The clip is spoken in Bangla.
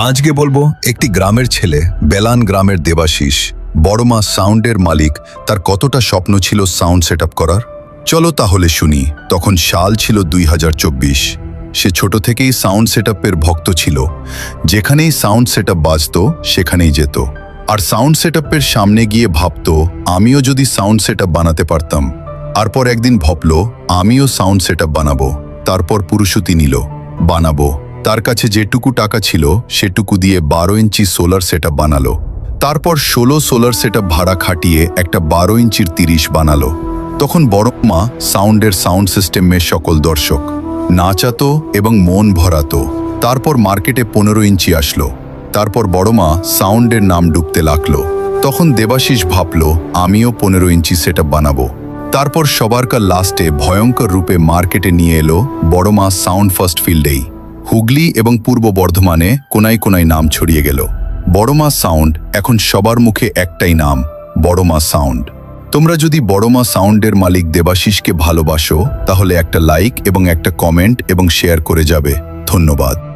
আজকে বলবো একটি গ্রামের ছেলে, বেলান গ্রামের দেবাশিস, বড়মা সাউন্ডের মালিক, তার কতটা স্বপ্ন ছিল সাউন্ড সেট করার। চলো তাহলে শুনি। তখন সাল ছিল 2024। সে ছোট থেকেই সাউন্ড সেটআপের ভক্ত ছিল। যেখানেই সাউন্ড সেটআপ বাজতো সেখানেই যেত, আর সাউন্ড সেটআপের সামনে গিয়ে ভাবতো আমিও যদি সাউন্ড সেটআপ বানাতে পারতাম। তারপর একদিন ভাবলো আমিও সাউন্ড সেটআপ বানাবো। তারপর প্রস্তুতি নিল, বানাবো। তার কাছে যেটুকু টাকা ছিল সেটুকু দিয়ে 12 ইঞ্চি সোলার সেটআপ বানালো। তারপর 16 সোলার সেটআপ ভাড়া খাটিয়ে একটা 12 ইঞ্চির 30 বানালো। তখন বড়মা সাউন্ডের সাউন্ড সিস্টেমের সকল দর্শক নাচাতো এবং মন ভরাতো। তারপর মার্কেটে 15 ইঞ্চি আসলো। তারপর বড়মা সাউন্ডের নাম ডুবতে লাগলো। তখন দেবাশিস ভাবলো আমিও 15 ইঞ্চি সেটআপ বানাবো। তারপর সবারকার লাস্টে ভয়ঙ্কর রূপে মার্কেটে নিয়ে এলো বড়মা সাউন্ড ফার্স্ট ফিল্ডেই। হুগলি এবং পূর্ব বর্ধমানে কোনায় কোনায় নাম ছড়িয়ে গেল। বড়মা সাউন্ড এখন সবার মুখে একটাই নাম, বড়মা সাউন্ড। তোমরা যদি বড়মা সাউন্ডের মালিক দেবাশিসকে ভালোবাসো তাহলে একটা লাইক এবং একটা কমেন্ট এবং শেয়ার করে যাবে। ধন্যবাদ।